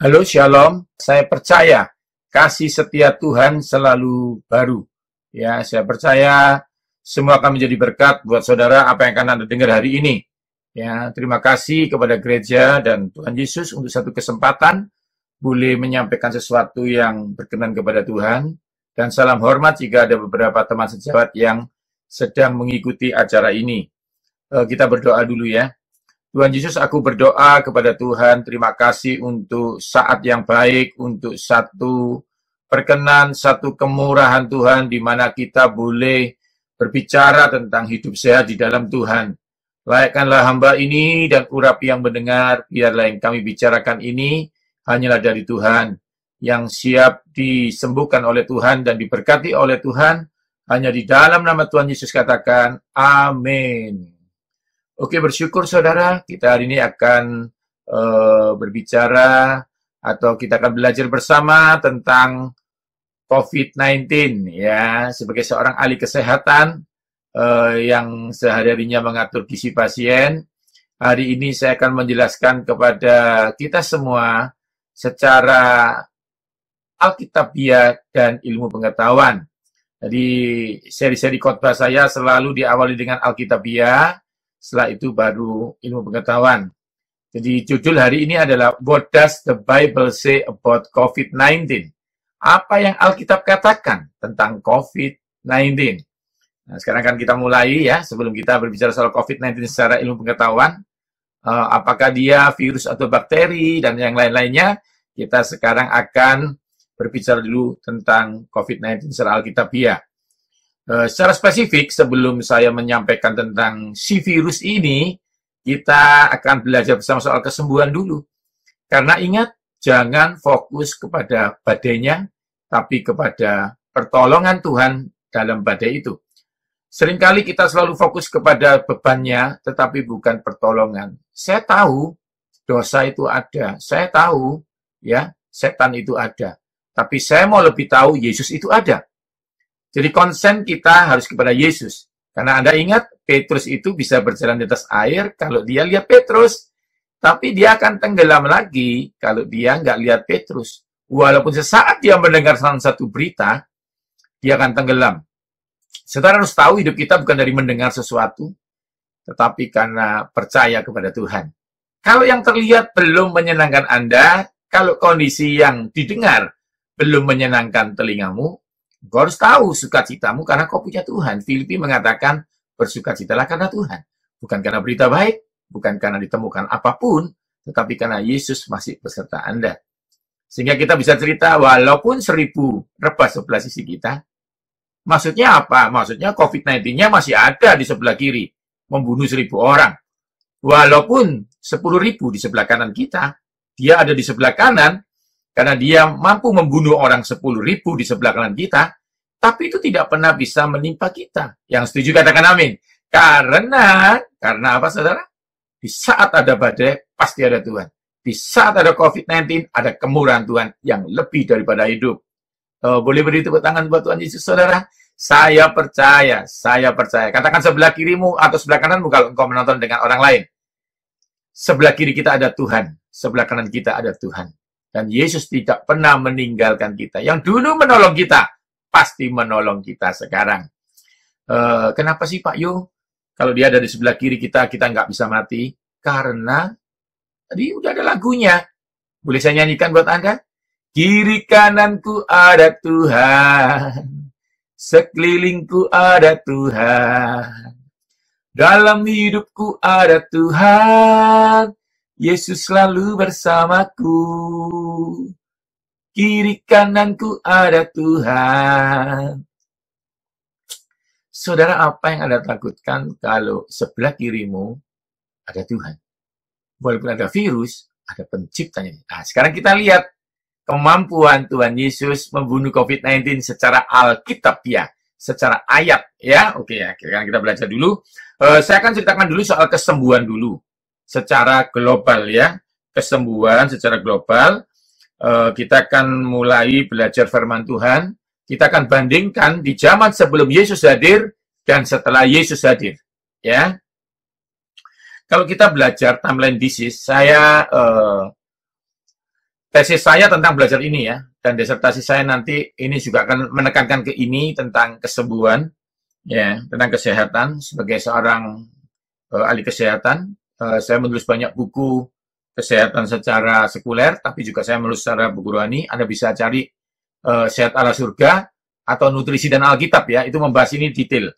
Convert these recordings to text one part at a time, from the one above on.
Halo, Shalom. Saya percaya kasih setia Tuhan selalu baru. Ya, saya percaya semua akan menjadi berkat buat saudara apa yang akan Anda dengar hari ini. Ya, terima kasih kepada gereja dan Tuhan Yesus untuk satu kesempatan boleh menyampaikan sesuatu yang berkenan kepada Tuhan. Dan salam hormat jika ada beberapa teman sejawat yang sedang mengikuti acara ini. Kita berdoa dulu ya. Tuhan Yesus, aku berdoa kepada Tuhan, terima kasih untuk saat yang baik, untuk satu perkenan, satu kemurahan Tuhan, di mana kita boleh berbicara tentang hidup sehat di dalam Tuhan. Layakkanlah hamba ini dan urapi yang mendengar, biarlah yang kami bicarakan ini hanyalah dari Tuhan, yang siap disembuhkan oleh Tuhan dan diberkati oleh Tuhan, hanya di dalam nama Tuhan Yesus katakan, amin. Oke, bersyukur saudara, kita hari ini akan berbicara atau kita akan belajar bersama tentang COVID-19 ya. Sebagai seorang ahli kesehatan yang sehari-harinya mengatur gizi pasien, hari ini saya akan menjelaskan kepada kita semua secara alkitabiah dan ilmu pengetahuan. Jadi seri-seri khotbah saya selalu diawali dengan alkitabiah. Setelah itu baru ilmu pengetahuan. Jadi judul hari ini adalah What Does the Bible Say About COVID-19? Apa yang Alkitab katakan tentang COVID-19? Nah, sekarang kan kita mulai ya, sebelum kita berbicara soal COVID-19 secara ilmu pengetahuan, apakah dia virus atau bakteri dan yang lain-lainnya, kita sekarang akan berbicara dulu tentang COVID-19 secara alkitabiah. Secara spesifik, sebelum saya menyampaikan tentang si virus ini, kita akan belajar bersama soal kesembuhan dulu. Karena ingat, jangan fokus kepada badainya, tapi kepada pertolongan Tuhan dalam badai itu. Seringkali kita selalu fokus kepada bebannya, tetapi bukan pertolongan. Saya tahu dosa itu ada. Saya tahu ya setan itu ada. Tapi saya mau lebih tahu Yesus itu ada. Jadi konsen kita harus kepada Yesus. Karena Anda ingat, Petrus itu bisa berjalan di atas air kalau dia lihat Petrus. Tapi dia akan tenggelam lagi kalau dia nggak lihat Petrus. Walaupun sesaat dia mendengar salah satu berita, dia akan tenggelam. Saudara harus tahu hidup kita bukan dari mendengar sesuatu, tetapi karena percaya kepada Tuhan. Kalau yang terlihat belum menyenangkan Anda, kalau kondisi yang didengar belum menyenangkan telingamu, kau harus tahu sukacitamu karena kau punya Tuhan. Filipi mengatakan bersukacitalah karena Tuhan. Bukan karena berita baik, bukan karena ditemukan apapun, tetapi karena Yesus masih beserta Anda. Sehingga kita bisa cerita walaupun 1000 rebah sebelah sisi kita. Maksudnya apa? Maksudnya COVID-19-nya masih ada di sebelah kiri, membunuh 1000 orang. Walaupun 10.000 di sebelah kanan kita, dia ada di sebelah kanan, karena dia mampu membunuh orang 10.000 di sebelah kanan kita, tapi itu tidak pernah bisa menimpa kita. Yang setuju katakan amin. Karena apa saudara? Di saat ada badai, pasti ada Tuhan. Di saat ada COVID-19, ada kemurahan Tuhan yang lebih daripada hidup. Boleh beri tepuk tangan buat Tuhan Yesus, saudara? Saya percaya, saya percaya. Katakan sebelah kirimu atau sebelah kananmu kalau engkau menonton dengan orang lain. Sebelah kiri kita ada Tuhan, sebelah kanan kita ada Tuhan. Dan Yesus tidak pernah meninggalkan kita. Yang dulu menolong kita, pasti menolong kita sekarang. Kenapa sih Pak Yo? Kalau dia ada di sebelah kiri kita, kita nggak bisa mati. Karena tadi udah ada lagunya. Boleh saya nyanyikan buat Anda? Kiri kananku ada Tuhan. Sekelilingku ada Tuhan. Dalam hidupku ada Tuhan. Yesus selalu bersamaku, kiri kananku ada Tuhan. Saudara, apa yang Anda takutkan kalau sebelah kirimu ada Tuhan? Walaupun ada virus, ada penciptanya. Nah, sekarang kita lihat kemampuan Tuhan Yesus membunuh COVID-19 secara alkitabiah, secara ayat. Ya, oke ya, kita belajar dulu. Saya akan ceritakan dulu soal kesembuhan dulu. Secara global ya, kesembuhan secara global. Kita akan mulai belajar firman Tuhan. Kita akan bandingkan di zaman sebelum Yesus hadir dan setelah Yesus hadir. Ya, kalau kita belajar timeline disease, saya tesis saya tentang belajar ini ya, dan disertasi saya nanti ini juga akan menekankan ke ini tentang kesembuhan, ya, tentang kesehatan sebagai seorang ahli kesehatan. Saya menulis banyak buku kesehatan secara sekuler, tapi juga saya menulis secara buku rohani. Anda bisa cari Sehat ala Surga atau Nutrisi dan Alkitab ya, itu membahas ini detail.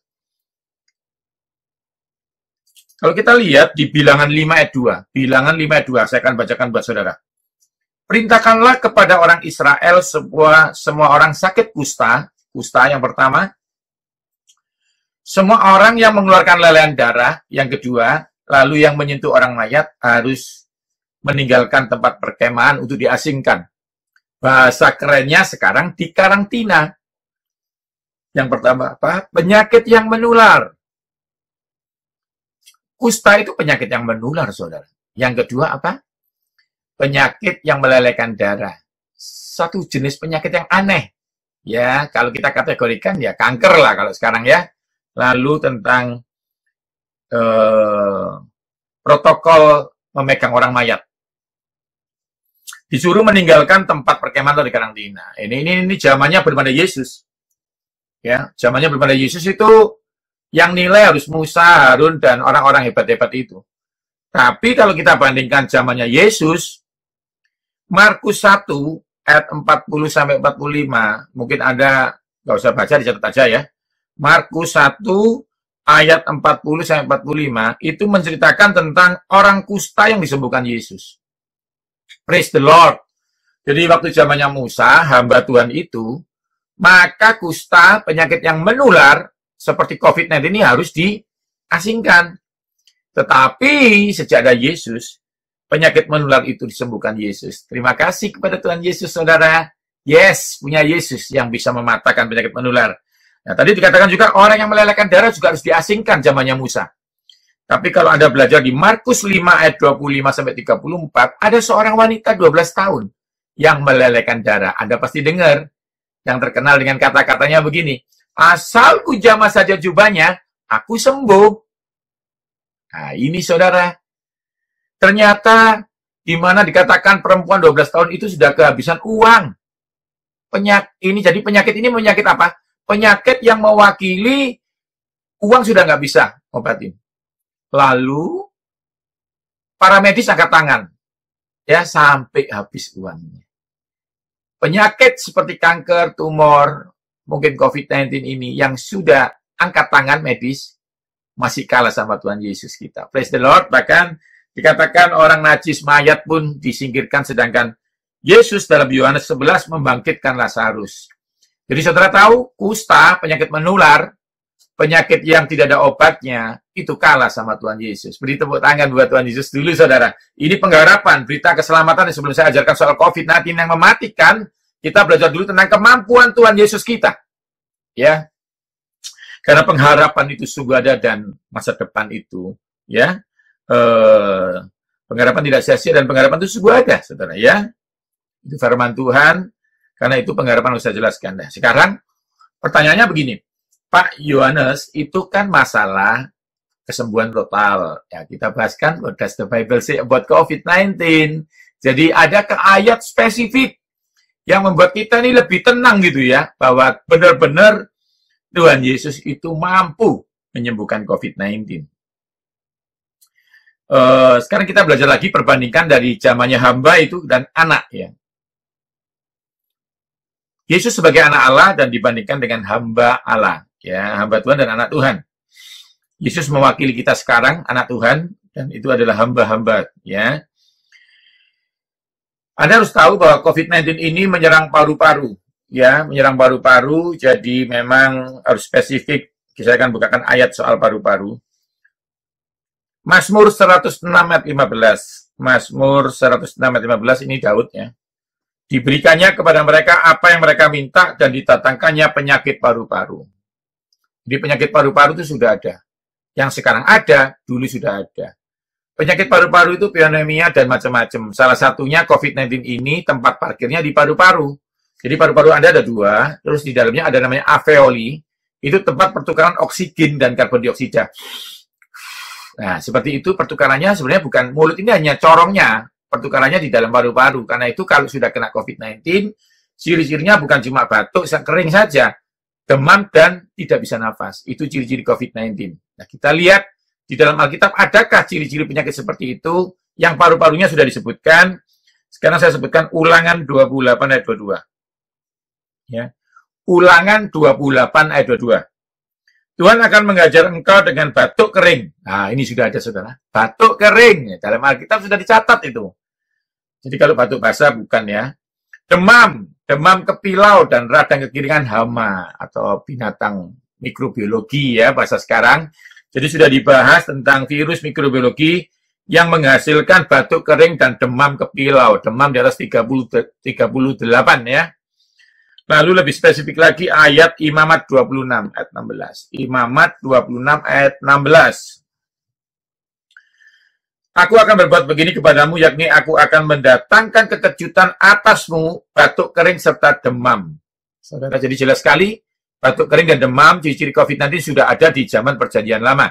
Kalau kita lihat di Bilangan 5 ayat 2, Bilangan 5 ayat 2, saya akan bacakan buat saudara. Perintahkanlah kepada orang Israel semua orang sakit kusta yang pertama, semua orang yang mengeluarkan lelehan darah, yang kedua, lalu yang menyentuh orang mayat harus meninggalkan tempat perkemahan untuk diasingkan. Bahasa kerennya sekarang dikarantina. Yang pertama apa? Penyakit yang menular. Kusta itu penyakit yang menular, saudara. Yang kedua apa? Penyakit yang melelehkan darah. Satu jenis penyakit yang aneh. Ya, kalau kita kategorikan ya kanker lah kalau sekarang ya. Lalu tentang protokol memegang orang mayat. Disuruh meninggalkan tempat perkemahan atau dikarantina. Ini zamannya belum ada Yesus. Ya, zamannya belum ada Yesus itu yang nilai harus Musa, Harun, dan orang-orang hebat-hebat itu. Tapi kalau kita bandingkan zamannya Yesus, Markus 1 ayat 40-45, mungkin Anda nggak usah baca, dicatat aja ya. Markus 1 ayat 40-45 itu menceritakan tentang orang kusta yang disembuhkan Yesus. Praise the Lord. Jadi waktu zamannya Musa, hamba Tuhan itu, maka kusta, penyakit yang menular, seperti COVID-19 ini harus diasingkan. Tetapi sejak ada Yesus, penyakit menular itu disembuhkan Yesus. Terima kasih kepada Tuhan Yesus, saudara. Yes, punya Yesus yang bisa mematahkan penyakit menular. Nah, tadi dikatakan juga orang yang melelehkan darah juga harus diasingkan zamannya Musa. Tapi kalau Anda belajar di Markus 5 ayat 25-34, ada seorang wanita 12 tahun yang melelehkan darah. Anda pasti dengar yang terkenal dengan kata-katanya begini, asal ku jamah saja jubahnya, aku sembuh. Nah, ini saudara. Ternyata di mana dikatakan perempuan 12 tahun itu sudah kehabisan uang. Jadi penyakit ini penyakit apa? Penyakit yang mewakili uang sudah nggak bisa obatin. Lalu para medis angkat tangan. Ya, sampai habis uangnya. Penyakit seperti kanker, tumor, mungkin COVID-19 ini yang sudah angkat tangan medis masih kalah sama Tuhan Yesus kita. Praise the Lord. Bahkan dikatakan orang najis mayat pun disingkirkan, sedangkan Yesus dalam Yohanes 11 membangkitkan Lazarus. Jadi saudara tahu, kusta, penyakit menular, penyakit yang tidak ada obatnya, itu kalah sama Tuhan Yesus. Beri tepuk tangan buat Tuhan Yesus dulu, saudara. Ini pengharapan, berita keselamatan yang sebelum saya ajarkan soal COVID-19 yang mematikan, kita belajar dulu tentang kemampuan Tuhan Yesus kita. Ya, karena pengharapan itu sungguh ada dan masa depan itu, ya. Pengharapan tidak sia-sia dan pengharapan itu sungguh ada, saudara, ya. Itu firman Tuhan, karena itu pengharapan harus saya jelaskan. Nah, sekarang pertanyaannya begini, Pak Yohanes, itu kan masalah kesembuhan total. Ya, kita bahaskan, what does the Bible say about COVID-19? Jadi ada ke ayat spesifik yang membuat kita ini lebih tenang gitu ya, bahwa benar-benar Tuhan Yesus itu mampu menyembuhkan COVID-19. Sekarang kita belajar lagi perbandingkan dari zamannya hamba itu dan anak ya. Yesus sebagai anak Allah dan dibandingkan dengan hamba Allah, ya, hamba Tuhan dan anak Tuhan. Yesus mewakili kita sekarang, anak Tuhan, dan itu adalah hamba-hamba, ya. Anda harus tahu bahwa COVID-19 ini menyerang paru-paru, ya, menyerang paru-paru, jadi memang harus spesifik. Saya akan bukakan ayat soal paru-paru. Mazmur 106 ayat 15. Mazmur 106 ayat 15 ini Daud, ya. Diberikannya kepada mereka apa yang mereka minta dan ditatangkannya penyakit paru-paru. Jadi penyakit paru-paru itu sudah ada. Yang sekarang ada, dulu sudah ada. Penyakit paru-paru itu pneumonia dan macam-macam. Salah satunya COVID-19 ini tempat parkirnya di paru-paru. Jadi paru-paru Anda ada dua, terus di dalamnya ada namanya alveoli. Itu tempat pertukaran oksigen dan karbon dioksida. Nah, seperti itu pertukarannya sebenarnya bukan mulut ini hanya corongnya. pertukarannya di dalam paru-paru. Karena itu kalau sudah kena COVID-19, ciri-cirinya bukan cuma batuk, kering saja, demam, dan tidak bisa nafas. Itu ciri-ciri COVID-19. Nah, kita lihat di dalam Alkitab, adakah ciri-ciri penyakit seperti itu yang paru-parunya sudah disebutkan. Sekarang saya sebutkan Ulangan 28 ayat 22. Ya. Ulangan 28 ayat 22. Tuhan akan mengajar engkau dengan batuk kering. Nah, ini sudah ada, saudara. Batuk kering. Dalam Alkitab sudah dicatat itu. Jadi kalau batuk basah bukan ya. Demam kepilau dan radang kekiringan hama atau binatang mikrobiologi ya bahasa sekarang. Jadi sudah dibahas tentang virus mikrobiologi yang menghasilkan batuk kering dan demam kepilau. Demam di atas 38 ya. Lalu lebih spesifik lagi ayat Imamat 26 ayat 16. Imamat 26 ayat 16. Aku akan berbuat begini kepadamu, yakni aku akan mendatangkan kekejutan atasmu, batuk kering serta demam. Saudara, jadi jelas sekali, batuk kering dan demam, ciri-ciri COVID-19 sudah ada di zaman Perjanjian Lama.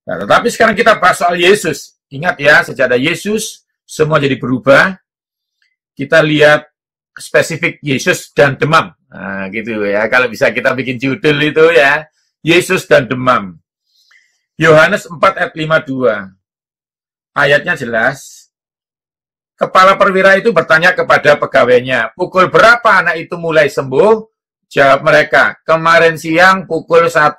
Nah, tetapi sekarang kita bahas soal Yesus. Ingat ya, sejak ada Yesus, semua jadi berubah. Kita lihat spesifik Yesus dan demam. Nah, gitu ya. Kalau bisa kita bikin judul itu ya. Yesus dan demam. Yohanes 4 ayat 52. Ayatnya jelas. Kepala perwira itu bertanya kepada pegawainya, pukul berapa anak itu mulai sembuh? Jawab mereka, kemarin siang pukul 1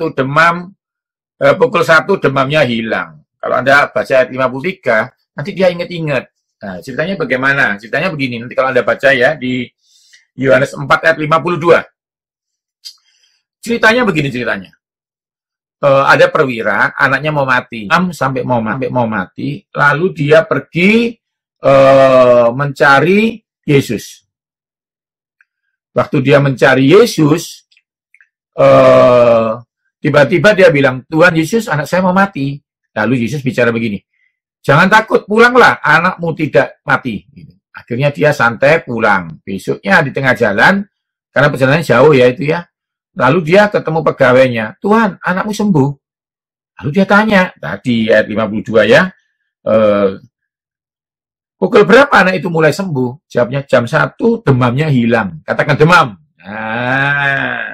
demamnya hilang. Kalau Anda baca ayat 53, nanti dia ingat-ingat. Nah, ceritanya bagaimana? Ceritanya begini, nanti kalau Anda baca ya, di Yohanes 4 ayat 52. Ceritanya begini ceritanya. Ada perwira, anaknya mau mati. Sampai mau mati, lalu dia pergi mencari Yesus. Waktu dia mencari Yesus, tiba-tiba dia bilang, Tuhan Yesus, anak saya mau mati. Lalu Yesus bicara begini, jangan takut, pulanglah, anakmu tidak mati. Akhirnya dia santai pulang. Besoknya di tengah jalan, karena perjalanannya jauh ya itu ya, lalu dia ketemu pegawainya, Tuhan, anakmu sembuh. Lalu dia tanya, tadi ayat 52 ya, pukul berapa anak itu mulai sembuh? Jawabnya jam 1, demamnya hilang. Katakan demam. Nah,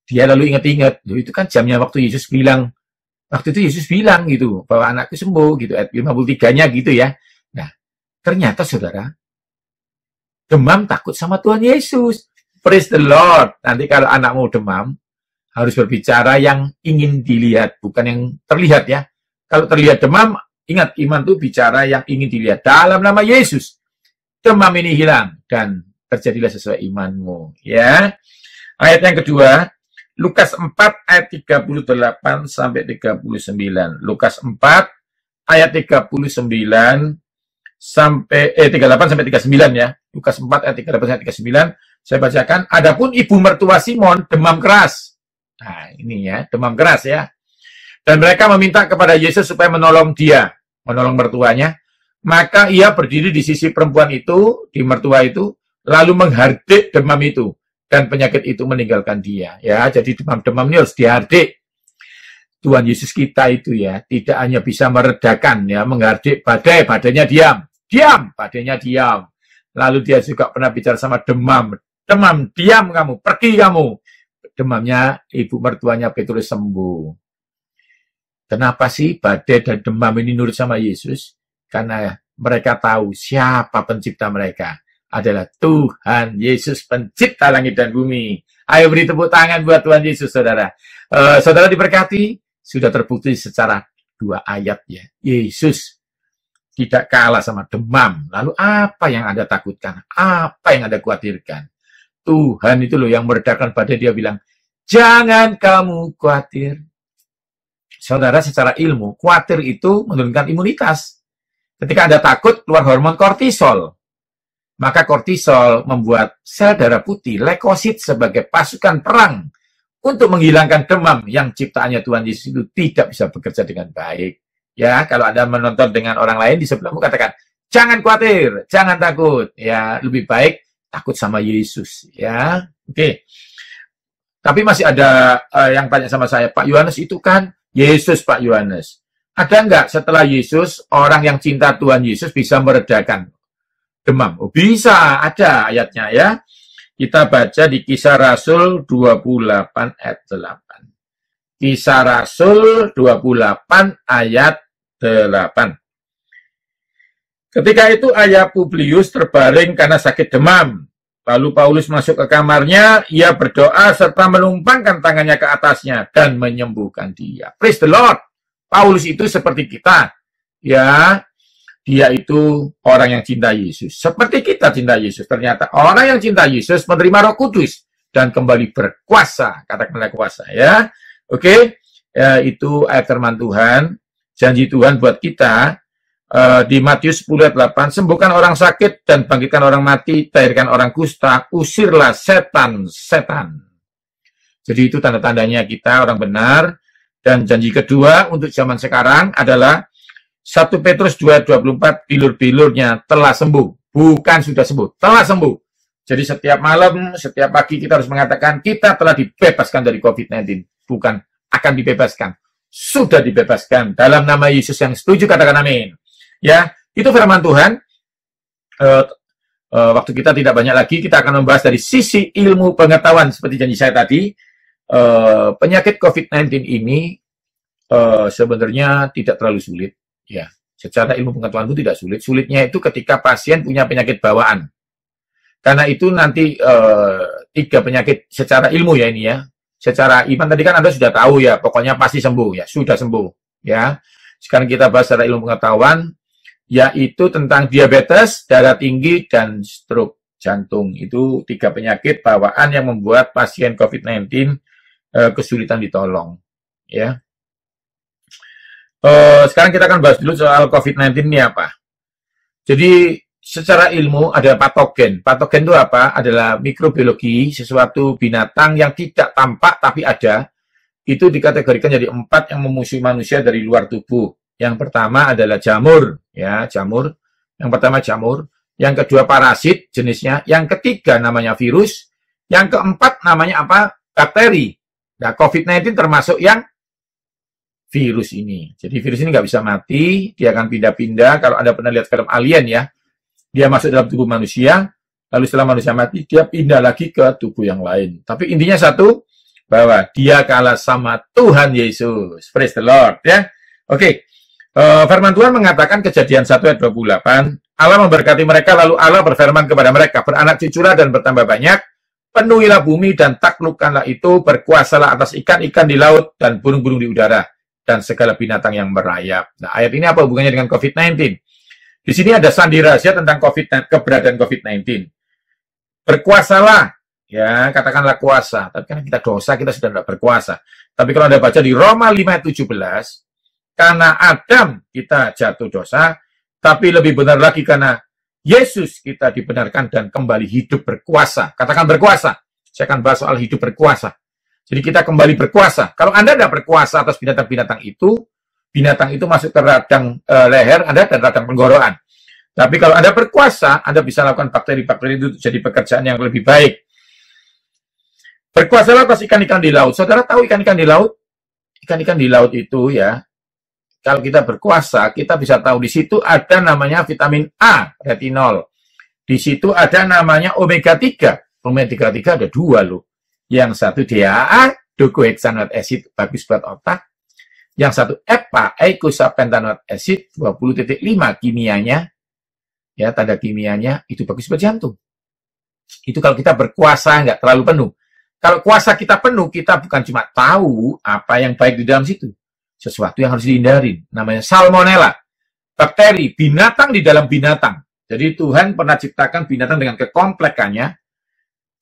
dia lalu ingat-ingat, itu kan jamnya waktu Yesus bilang, waktu itu Yesus bilang gitu, bahwa anakku sembuh, gitu, ayat 53-nya gitu ya. Nah, ternyata saudara, demam takut sama Tuhan Yesus. Praise the Lord. Nanti kalau anakmu demam, harus berbicara yang ingin dilihat, bukan yang terlihat ya. Kalau terlihat demam, ingat, iman itu bicara yang ingin dilihat. Dalam nama Yesus, demam ini hilang, dan terjadilah sesuai imanmu. Ya. Ayat yang kedua, Lukas 4 ayat 38 sampai 39. Lukas 4 ayat 39 sampai 38 sampai 39 ya. Lukas 4 ayat 38 sampai 39. Saya bacakan, adapun ibu mertua Simon demam keras. Nah, ini ya, demam keras ya. Dan mereka meminta kepada Yesus supaya menolong dia, menolong mertuanya. Maka ia berdiri di sisi perempuan itu, di mertua itu, lalu menghardik demam itu. Dan penyakit itu meninggalkan dia. Ya, jadi demam-demam ini harus dihardik. Tuhan Yesus kita itu ya, tidak hanya bisa meredakan ya, menghardik badai, badainya diam. Diam, badainya diam. Lalu dia juga pernah bicara sama demam. Demam, diam kamu, pergi kamu. Demamnya ibu mertuanya Petrus sembuh. Kenapa sih badai dan demam ini nurut sama Yesus? Karena mereka tahu siapa pencipta mereka. Adalah Tuhan Yesus, pencipta langit dan bumi. Ayo beri tepuk tangan buat Tuhan Yesus, saudara. Saudara diberkati, sudah terbukti secara 2 ayat ya. Yesus tidak kalah sama demam. Lalu apa yang Anda takutkan? Apa yang Anda khawatirkan? Tuhan itu loh yang meredakan badai. Dia bilang, jangan kamu khawatir. Saudara, secara ilmu, khawatir itu menurunkan imunitas. Ketika Anda takut, keluar hormon kortisol. Maka kortisol membuat sel darah putih, leukosit sebagai pasukan perang untuk menghilangkan demam yang ciptaannya Tuhan Yesus itu tidak bisa bekerja dengan baik. Ya, kalau Anda menonton dengan orang lain di sebelahmu, katakan, jangan khawatir, jangan takut. Ya, lebih baik takut sama Yesus. Ya, oke. Tapi masih ada yang tanya sama saya, Pak Yohanes itu kan Yesus, Pak Yohanes. Ada nggak setelah Yesus, orang yang cinta Tuhan Yesus bisa meredakan demam? Oh, bisa, ada ayatnya ya. Kita baca di Kisah Rasul 28 ayat 8. Kisah Rasul 28 ayat 8. Ketika itu ayah Publius terbaring karena sakit demam. Lalu Paulus masuk ke kamarnya, ia berdoa serta menumpangkan tangannya ke atasnya dan menyembuhkan dia. Praise the Lord. Paulus itu seperti kita. Ya, dia itu orang yang cinta Yesus. Seperti kita cinta Yesus. Ternyata orang yang cinta Yesus menerima Roh Kudus dan kembali berkuasa. Katakanlah kuasa ya. Oke, ya, itu ayat firman Tuhan. Janji Tuhan buat kita. Di Matius 10 ayat 8, sembuhkan orang sakit dan bangkitkan orang mati, tahirkan orang kusta, usirlah setan-setan. Jadi itu tanda-tandanya kita orang benar. Dan janji kedua untuk zaman sekarang adalah 1 Petrus 2:24, bilur-bilurnya telah sembuh. Bukan sudah sembuh, telah sembuh. Jadi setiap malam, setiap pagi kita harus mengatakan kita telah dibebaskan dari COVID-19. Bukan akan dibebaskan, sudah dibebaskan. Dalam nama Yesus yang setuju, katakan amin. Ya, itu firman Tuhan. Waktu kita tidak banyak lagi, kita akan membahas dari sisi ilmu pengetahuan seperti janji saya tadi. Penyakit COVID-19 ini sebenarnya tidak terlalu sulit. Ya, secara ilmu pengetahuan itu tidak sulit. Sulitnya itu ketika pasien punya penyakit bawaan. Karena itu nanti 3 penyakit secara ilmu ya ini ya. Secara iman tadi kan Anda sudah tahu ya, pokoknya pasti sembuh ya, sudah sembuh ya. Sekarang kita bahas secara ilmu pengetahuan, yaitu tentang diabetes, darah tinggi, dan stroke jantung. Itu 3 penyakit bawaan yang membuat pasien COVID-19 kesulitan ditolong. Ya. Sekarang kita akan bahas dulu soal COVID-19 ini apa. Jadi secara ilmu ada patogen. Patogen itu apa? Adalah mikrobiologi, sesuatu binatang yang tidak tampak tapi ada. Itu dikategorikan jadi 4 yang memusuhi manusia dari luar tubuh. Yang pertama adalah jamur, ya, jamur. Yang pertama jamur, yang kedua parasit jenisnya, yang ketiga namanya virus, yang keempat namanya apa? Bakteri. Nah, COVID-19 termasuk yang virus ini. Jadi virus ini nggak bisa mati, dia akan pindah-pindah. Kalau Anda pernah lihat film Alien ya, dia masuk dalam tubuh manusia, lalu setelah manusia mati, dia pindah lagi ke tubuh yang lain. Tapi intinya satu, bahwa dia kalah sama Tuhan Yesus. Praise the Lord, ya. Oke. Firman Tuhan mengatakan Kejadian 1 ayat 28, Allah memberkati mereka, lalu Allah berfirman kepada mereka, beranak cuculah dan bertambah banyak, penuhilah bumi dan taklukkanlah itu, berkuasalah atas ikan-ikan di laut dan burung-burung di udara, dan segala binatang yang merayap. Nah, ayat ini apa hubungannya dengan COVID-19? Di sini ada sandi rahasia tentang keberadaan COVID-19. Berkuasalah, ya, katakanlah kuasa. Tapi karena kita dosa, kita sudah tidak berkuasa. Tapi kalau Anda baca di Roma 5 ayat 17, karena Adam kita jatuh dosa, tapi lebih benar lagi karena Yesus kita dibenarkan dan kembali hidup berkuasa. Katakan berkuasa. Saya akan bahas soal hidup berkuasa. Jadi kita kembali berkuasa. Kalau Anda tidak berkuasa atas binatang-binatang itu masuk ke radang leher Anda dan radang tenggorokan. Tapi kalau Anda berkuasa, Anda bisa lakukan bakteri-bakteri itu jadi pekerjaan yang lebih baik. Berkuasalah atas ikan-ikan di laut. Saudara tahu ikan-ikan di laut? Ikan-ikan di laut itu ya, kalau kita berkuasa, kita bisa tahu di situ ada namanya vitamin A, retinol. Di situ ada namanya omega 3. Omega 3 ada 2 loh. Yang satu DHA, docosahexaenoid acid, bagus buat otak. Yang satu EPA, eicosapentaenoid acid, 20.5 kimianya. Ya, tanda kimianya itu bagus buat jantung. Itu kalau kita berkuasa, nggak terlalu penuh. Kalau kuasa kita penuh, kita bukan cuma tahu apa yang baik di dalam situ. Sesuatu yang harus dihindari, namanya salmonella, bakteri, binatang di dalam binatang. Jadi Tuhan pernah ciptakan binatang dengan kekompleksannya.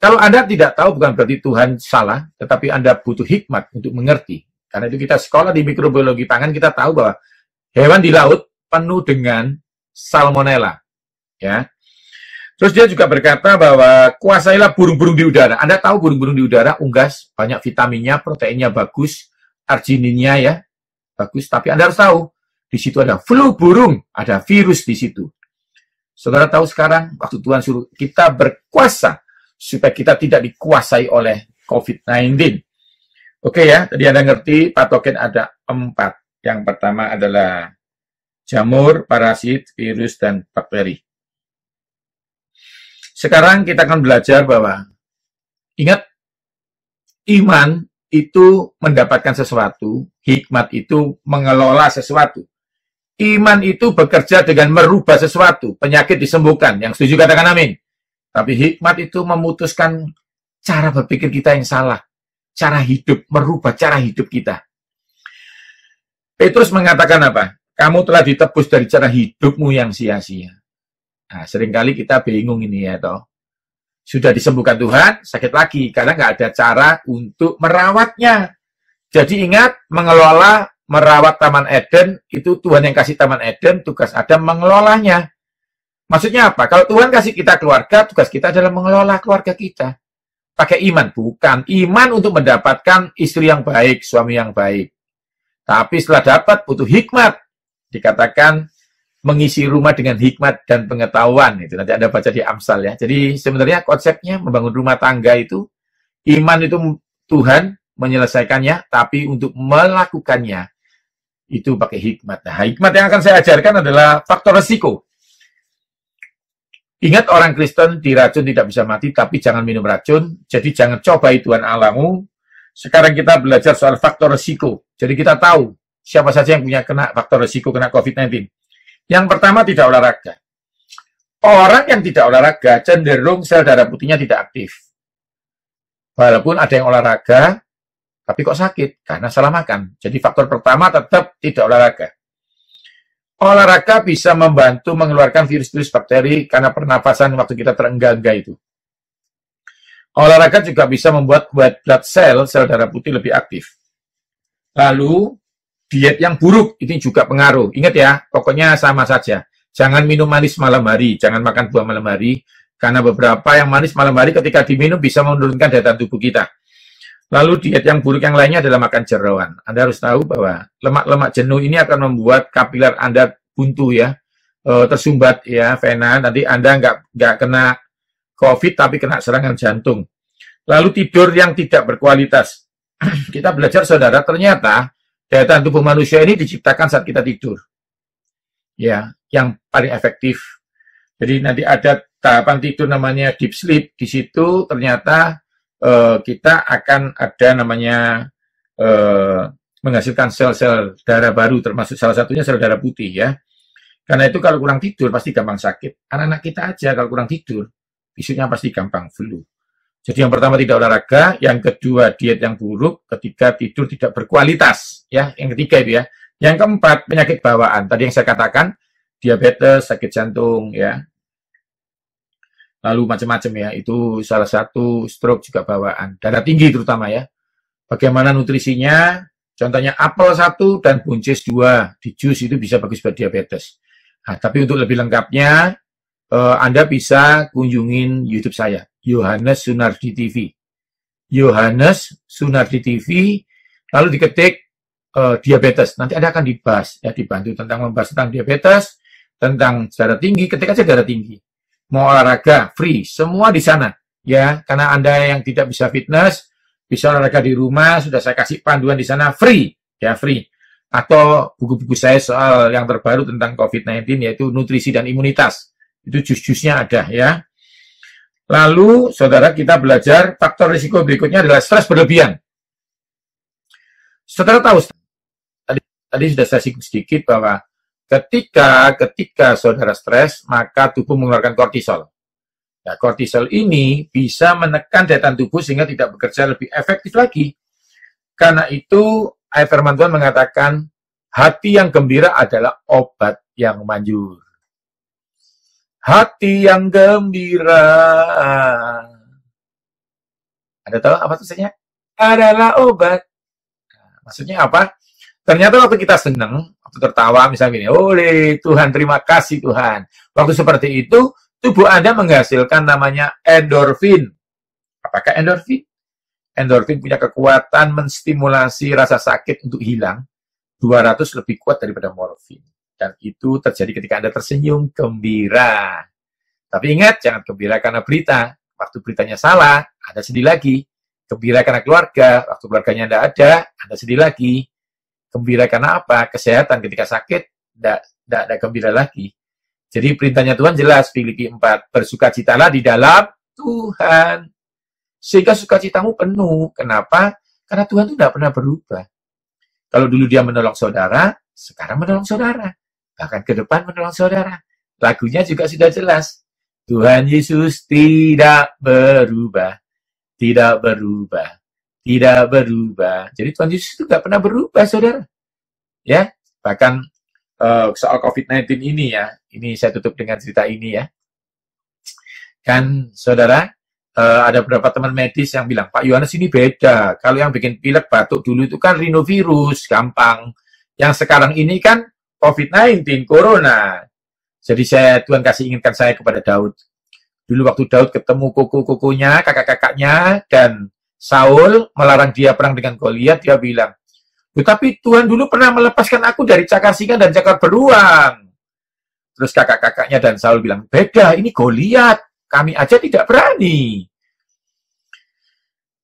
Kalau Anda tidak tahu, bukan berarti Tuhan salah, tetapi Anda butuh hikmat untuk mengerti. Karena itu kita sekolah di mikrobiologi pangan, kita tahu bahwa hewan di laut penuh dengan salmonella. Ya. Terus dia juga berkata bahwa kuasailah burung-burung di udara. Anda tahu burung-burung di udara, unggas, banyak vitaminnya, proteinnya bagus, argininnya ya, bagus. Tapi Anda harus tahu, di situ ada flu burung, ada virus di situ. Saudara tahu sekarang, waktu Tuhan suruh kita berkuasa, supaya kita tidak dikuasai oleh COVID-19. Oke ya, tadi Anda ngerti, patogen ada 4. Yang pertama adalah jamur, parasit, virus, dan bakteri. Sekarang kita akan belajar bahwa, ingat, iman itu mendapatkan sesuatu, hikmat itu mengelola sesuatu. Iman itu bekerja dengan merubah sesuatu, penyakit disembuhkan. Yang setuju katakan amin. Tapi hikmat itu memutuskan cara berpikir kita yang salah. Cara hidup, merubah cara hidup kita. Petrus mengatakan apa? Kamu telah ditebus dari cara hidupmu yang sia-sia. Nah, seringkali kita bingung ini ya, toh. Sudah disembuhkan Tuhan, sakit lagi. Karena nggak ada cara untuk merawatnya. Jadi ingat, mengelola, merawat Taman Eden, itu Tuhan yang kasih Taman Eden, tugas Adam mengelolanya. Maksudnya apa? Kalau Tuhan kasih kita keluarga, tugas kita adalah mengelola keluarga kita. Pakai iman, bukan. Iman untuk mendapatkan istri yang baik, suami yang baik. Tapi setelah dapat, butuh hikmat. Dikatakan, mengisi rumah dengan hikmat dan pengetahuan. Itu nanti Anda baca di Amsal ya. Jadi sebenarnya konsepnya membangun rumah tangga itu, iman itu Tuhan menyelesaikannya, tapi untuk melakukannya, itu pakai hikmat. Nah, hikmat yang akan saya ajarkan adalah faktor resiko. Ingat, orang Kristen diracun tidak bisa mati, tapi jangan minum racun. Jadi jangan cobai Tuhan Allahmu. Sekarang kita belajar soal faktor resiko. Jadi kita tahu siapa saja yang punya kena faktor resiko kena COVID-19. Yang pertama, tidak olahraga. Orang yang tidak olahraga cenderung sel darah putihnya tidak aktif. Walaupun ada yang olahraga, tapi kok sakit? Karena salah makan. Jadi faktor pertama tetap tidak olahraga. Olahraga bisa membantu mengeluarkan virus-virus bakteri karena pernafasan waktu kita terengah-engah itu. Olahraga juga bisa membuat white blood cell, sel darah putih lebih aktif. Lalu, diet yang buruk ini juga pengaruh. Ingat ya, pokoknya sama saja. Jangan minum manis malam hari, jangan makan buah malam hari, karena beberapa yang manis malam hari ketika diminum bisa menurunkan daya tahan tubuh kita. Lalu diet yang buruk yang lainnya adalah makan jeroan. Anda harus tahu bahwa lemak-lemak jenuh ini akan membuat kapiler Anda buntu ya, tersumbat ya, vena. Nanti Anda nggak kena COVID tapi kena serangan jantung. Lalu tidur yang tidak berkualitas. Kita belajar saudara, ternyata daya tahan tubuh manusia ini diciptakan saat kita tidur. Ya, yang paling efektif. Jadi nanti ada tahapan tidur namanya deep sleep. Di situ ternyata kita akan ada namanya menghasilkan sel-sel darah baru, termasuk salah satunya sel darah putih ya. Karena itu kalau kurang tidur pasti gampang sakit. Anak-anak kita aja kalau kurang tidur, besoknya pasti gampang flu. Jadi yang pertama tidak olahraga, yang kedua diet yang buruk, ketiga tidur tidak berkualitas, ya. Yang ketiga itu ya. Yang keempat penyakit bawaan. Tadi yang saya katakan diabetes, sakit jantung, ya. Lalu macam-macam ya. Itu salah satu, stroke juga bawaan. Darah tinggi terutama ya. Bagaimana nutrisinya? Contohnya apel 1 dan buncis 2 di jus itu bisa bagus buat diabetes. Nah, tapi untuk lebih lengkapnya Anda bisa kunjungin YouTube saya, Yohanes Sunardi TV. Yohanes Sunardi TV, lalu diketik diabetes. Nanti Anda akan dibahas, ya, dibantu tentang membahas tentang diabetes, tentang darah tinggi, ketik aja darah tinggi. Mau olahraga, free, semua di sana. Ya, karena Anda yang tidak bisa fitness, bisa olahraga di rumah, sudah saya kasih panduan di sana, free. Ya, free. Atau buku-buku saya soal yang terbaru tentang COVID-19, yaitu nutrisi dan imunitas. Itu jus-jusnya ada ya. Lalu, saudara, kita belajar faktor risiko berikutnya adalah stres berlebihan. Saudara tahu, tadi sudah saya singgung sedikit bahwa ketika saudara stres, maka tubuh mengeluarkan kortisol. Nah, kortisol ini bisa menekan daya tahan tubuh sehingga tidak bekerja lebih efektif lagi. Karena itu, ayat firman Tuhan mengatakan, hati yang gembira adalah obat yang manjur. Hati yang gembira. Anda tahu apa tulisannya? Adalah obat. Nah, maksudnya apa? Ternyata waktu kita senang, waktu tertawa, misalnya gini, oleh Tuhan, terima kasih Tuhan. Waktu seperti itu, tubuh Anda menghasilkan namanya endorfin. Apakah endorfin? Endorfin punya kekuatan menstimulasi rasa sakit untuk hilang 200 lebih kuat daripada morfin. Dan itu terjadi ketika Anda tersenyum gembira. Tapi ingat, jangan gembira karena berita. Waktu beritanya salah, Anda sedih lagi. Gembira karena keluarga. Waktu keluarganya Anda ada, Anda sedih lagi. Gembira karena apa? Kesehatan. Ketika sakit, tidak ada gembira lagi. Jadi perintahnya Tuhan jelas, Filipi 4, bersukacitalah di dalam Tuhan. Sehingga sukacitamu penuh. Kenapa? Karena Tuhan itu tidak pernah berubah. Kalau dulu dia menolong saudara, sekarang menolong saudara. Bahkan ke depan menolong saudara. Lagunya juga sudah jelas. Tuhan Yesus tidak berubah. Tidak berubah. Tidak berubah. Jadi Tuhan Yesus itu tidak pernah berubah, saudara. Ya, bahkan soal COVID-19 ini ya, ini saya tutup dengan cerita ini ya. Kan, saudara, ada beberapa teman medis yang bilang, Pak Yohanes ini beda. Kalau yang bikin pilek batuk dulu itu kan rhinovirus, gampang. Yang sekarang ini kan COVID-19, corona. Jadi Tuhan kasih ingatkan saya kepada Daud. Dulu waktu Daud ketemu kuku-kukunya, kakak-kakaknya, dan Saul melarang dia perang dengan Goliat, dia bilang, tetapi Tuhan dulu pernah melepaskan aku dari cakar singa dan cakar beruang. Terus kakak-kakaknya dan Saul bilang, beda, ini Goliat. Kami aja tidak berani.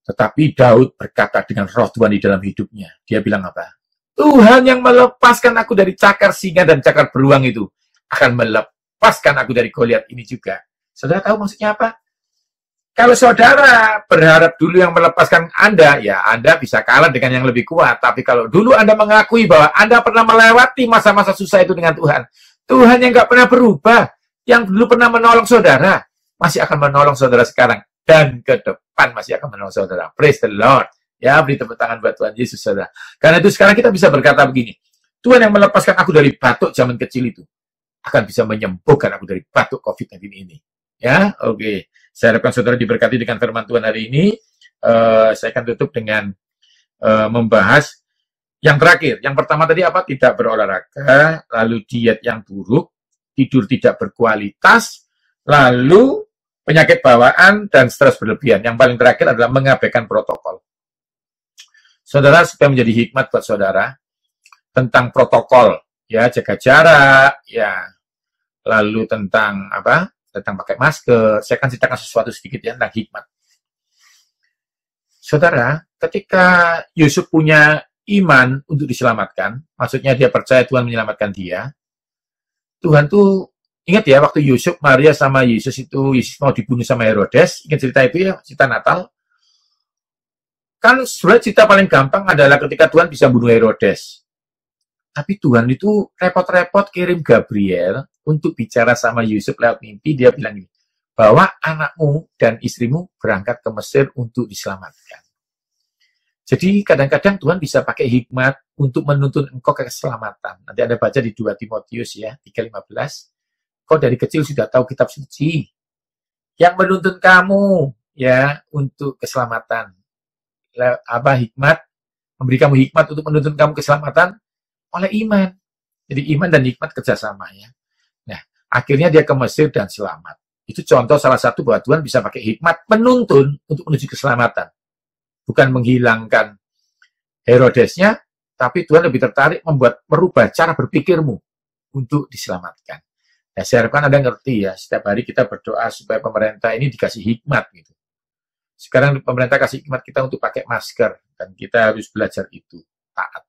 Tetapi Daud berkata dengan roh Tuhan di dalam hidupnya. Dia bilang apa? Tuhan yang melepaskan aku dari cakar singa dan cakar beruang itu akan melepaskan aku dari Goliat ini juga. Saudara tahu maksudnya apa? Kalau saudara berharap dulu yang melepaskan Anda, ya Anda bisa kalah dengan yang lebih kuat. Tapi kalau dulu Anda mengakui bahwa Anda pernah melewati masa-masa susah itu dengan Tuhan, Tuhan yang nggak pernah berubah, yang dulu pernah menolong saudara, masih akan menolong saudara sekarang. Dan ke depan masih akan menolong saudara. Praise the Lord. Ya, beri tepuk tangan buat Tuhan Yesus, saudara. Karena itu sekarang kita bisa berkata begini, Tuhan yang melepaskan aku dari batuk zaman kecil itu, akan bisa menyembuhkan aku dari batuk COVID-19 ini. Ya, oke. Saya harapkan saudara diberkati dengan firman Tuhan hari ini. Saya akan tutup dengan membahas yang terakhir. Yang pertama tadi apa? Tidak berolahraga, lalu diet yang buruk, tidur tidak berkualitas, lalu penyakit bawaan, dan stres berlebihan. Yang paling terakhir adalah mengabaikan protokol. Saudara, supaya menjadi hikmat buat saudara, tentang protokol, ya, jaga jarak, ya, lalu tentang apa? Tentang pakai masker. Saya akan ceritakan sesuatu sedikit ya tentang hikmat. Saudara, ketika Yusuf punya iman untuk diselamatkan, maksudnya dia percaya Tuhan menyelamatkan dia, Tuhan tuh, ingat ya, waktu Yusuf, Maria sama Yesus itu, Yesus mau dibunuh sama Herodes, ingat cerita itu ya, cerita Natal. Kan sebenarnya cerita paling gampang adalah ketika Tuhan bisa bunuh Herodes. Tapi Tuhan itu repot-repot kirim Gabriel untuk bicara sama Yusuf lewat mimpi. Dia bilang ini, bahwa anakmu dan istrimu berangkat ke Mesir untuk diselamatkan. Jadi kadang-kadang Tuhan bisa pakai hikmat untuk menuntun engkau ke keselamatan. Nanti Anda baca di 2 Timotius ya, 3:15. Kau dari kecil sudah tahu kitab suci yang menuntun kamu ya untuk keselamatan. Apa hikmat? Memberi kamu hikmat untuk menuntun kamu keselamatan oleh iman. Jadi iman dan hikmat kerjasama ya. Nah, akhirnya dia ke Mesir dan selamat. Itu contoh salah satu bahwa Tuhan bisa pakai hikmat menuntun untuk menuju keselamatan. Bukan menghilangkan Herodesnya, tapi Tuhan lebih tertarik merubah cara berpikirmu untuk diselamatkan. Nah, saya harapkan Anda ngerti ya, setiap hari kita berdoa supaya pemerintah ini dikasih hikmat gitu. Sekarang pemerintah kasih hikmat kita untuk pakai masker, dan kita harus belajar itu, taat.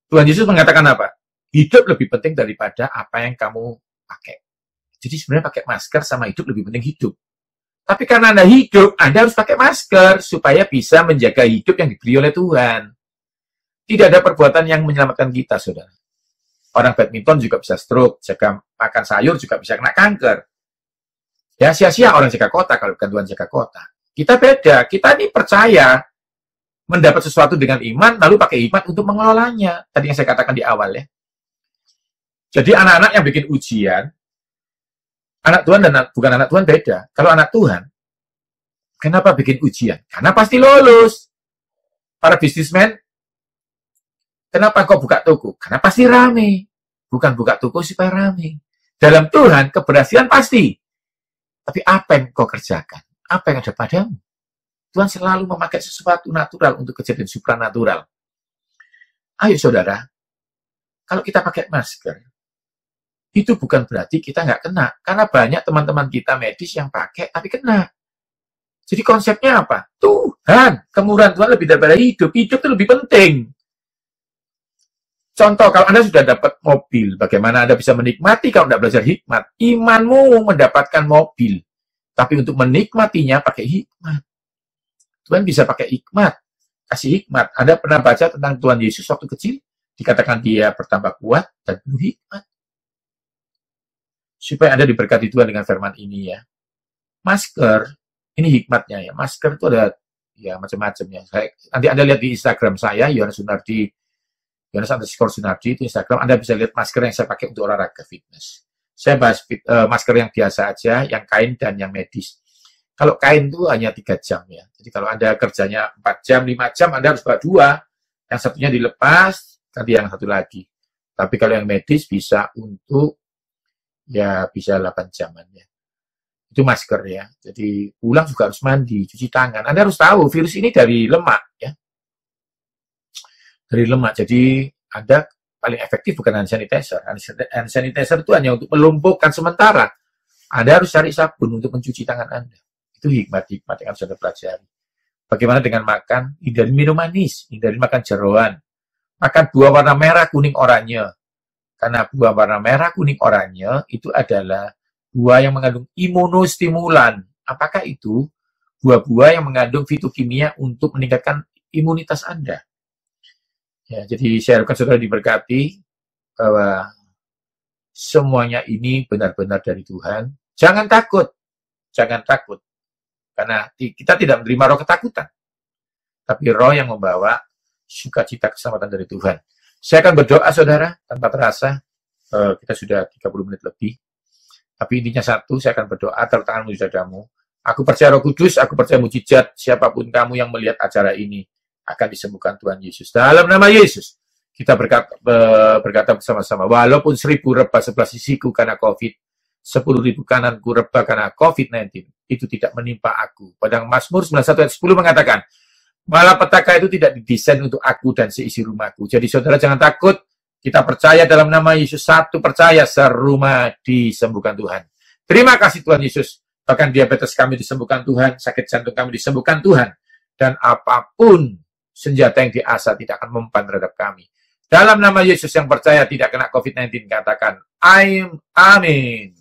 Tuhan Yesus mengatakan apa? Hidup lebih penting daripada apa yang kamu pakai. Jadi sebenarnya pakai masker sama hidup lebih penting hidup. Tapi karena Anda hidup, Anda harus pakai masker supaya bisa menjaga hidup yang diberi oleh Tuhan. Tidak ada perbuatan yang menyelamatkan kita, saudara. Orang badminton juga bisa stroke, jaga makan sayur juga bisa kena kanker. Ya, sia-sia orang jaga kota kalau bukan Tuhan jaga kota. Kita beda, kita ini percaya mendapat sesuatu dengan iman, lalu pakai hikmat untuk mengelolanya. Tadi yang saya katakan di awal ya. Jadi anak-anak yang bikin ujian, anak Tuhan dan bukan anak Tuhan beda. Kalau anak Tuhan, kenapa bikin ujian? Karena pasti lulus. Para bisnismen, kenapa kau buka toko? Karena pasti rame. Bukan buka toko supaya rame. Dalam Tuhan, keberhasilan pasti. Tapi apa yang kau kerjakan? Apa yang ada padamu? Tuhan selalu memakai sesuatu natural untuk kejadian supranatural. Ayo saudara, kalau kita pakai masker, itu bukan berarti kita nggak kena. Karena banyak teman-teman kita medis yang pakai, tapi kena. Jadi konsepnya apa? Tuhan, kemurahan Tuhan lebih daripada hidup. Hidup itu lebih penting. Contoh, kalau Anda sudah dapat mobil, bagaimana Anda bisa menikmati kalau tidak belajar hikmat? Imanmu mendapatkan mobil. Tapi untuk menikmatinya pakai hikmat. Tuhan bisa pakai hikmat. Kasih hikmat. Anda pernah baca tentang Tuhan Yesus waktu kecil? Dikatakan dia bertambah kuat dan penuh hikmat. Supaya Anda diberkati Tuhan dengan firman ini ya. Masker, ini hikmatnya ya. Masker itu ada ya macam-macam ya. Nanti Anda lihat di Instagram saya, Yohanes Sunardi, Yohanes_Sunardi itu Instagram. Anda bisa lihat masker yang saya pakai untuk olahraga fitness. Saya bahas masker yang biasa aja, yang kain dan yang medis. Kalau kain itu hanya 3 jam ya. Jadi kalau Anda kerjanya 4 jam, 5 jam, Anda harus bawa 2. Yang satunya dilepas, ganti yang satu lagi. Tapi kalau yang medis bisa untuk ya bisa 8 jaman ya. Itu masker ya. Jadi pulang juga harus mandi, cuci tangan. Anda harus tahu virus ini dari lemak ya. Dari lemak. Jadi Anda paling efektif bukan hand sanitizer. Hand sanitizer itu hanya untuk melumpuhkan sementara. Anda harus cari sabun untuk mencuci tangan Anda. Itu hikmat-hikmat yang harus Anda pelajari. Bagaimana dengan makan? Hindari minum manis, hindari makan jeroan. Makan buah warna merah, kuning, oranye. Karena buah warna merah, kuning, oranye itu adalah buah yang mengandung imunostimulan. Apakah itu? Buah-buah yang mengandung fitokimia untuk meningkatkan imunitas Anda. Ya, jadi saya harapkan saudara diberkati bahwa semuanya ini benar-benar dari Tuhan. Jangan takut. Jangan takut. Karena kita tidak menerima roh ketakutan. Tapi roh yang membawa sukacita keselamatan dari Tuhan. Saya akan berdoa, saudara, tanpa terasa. Kita sudah 30 menit lebih. Tapi intinya satu, saya akan berdoa, taruh tanganmu di dadamu. Aku percaya Roh Kudus, aku percaya mujizat. Siapapun kamu yang melihat acara ini akan disembuhkan Tuhan Yesus. Dalam nama Yesus, kita berkata bersama-sama. Walaupun 1000 rebah sebelah sisiku karena COVID, 10.000 kananku rebah karena COVID-19, itu tidak menimpa aku. Padang Mazmur 91 ayat 10 mengatakan, malapetaka itu tidak didesain untuk aku dan seisi rumahku. Jadi saudara jangan takut, kita percaya dalam nama Yesus, satu percaya serumah disembuhkan Tuhan. Terima kasih Tuhan Yesus, bahkan diabetes kami disembuhkan Tuhan, sakit jantung kami disembuhkan Tuhan, dan apapun senjata yang diasah tidak akan mempan terhadap kami. Dalam nama Yesus yang percaya tidak kena COVID-19, katakan, amin.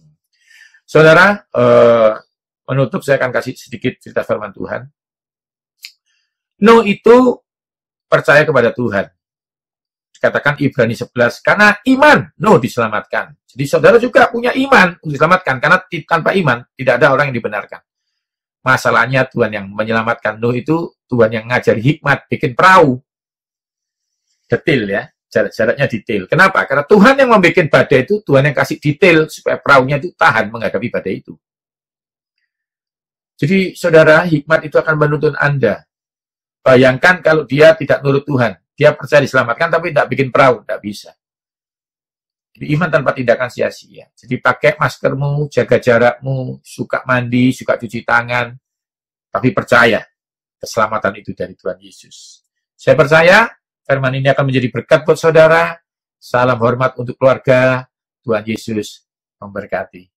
Saudara, menutup saya akan kasih sedikit cerita firman Tuhan. Nuh itu percaya kepada Tuhan. Katakan Ibrani 11, karena iman Nuh diselamatkan. Jadi saudara juga punya iman untuk diselamatkan, karena tanpa iman tidak ada orang yang dibenarkan. Masalahnya Tuhan yang menyelamatkan Nuh itu Tuhan yang ngajari hikmat, bikin perahu. Detail ya, jarak-jaraknya detail. Kenapa? Karena Tuhan yang membuat badai itu, Tuhan yang kasih detail supaya perahunya itu tahan menghadapi badai itu. Jadi saudara, hikmat itu akan menuntun Anda. Bayangkan kalau dia tidak nurut Tuhan. Dia percaya diselamatkan, tapi tidak bikin perahu. Tidak bisa. Jadi iman tanpa tindakan sia-sia. Jadi pakai maskermu, jaga jarakmu, suka mandi, suka cuci tangan. Tapi percaya, keselamatan itu dari Tuhan Yesus. Saya percaya, firman ini akan menjadi berkat buat saudara. Salam hormat untuk keluarga. Tuhan Yesus memberkati.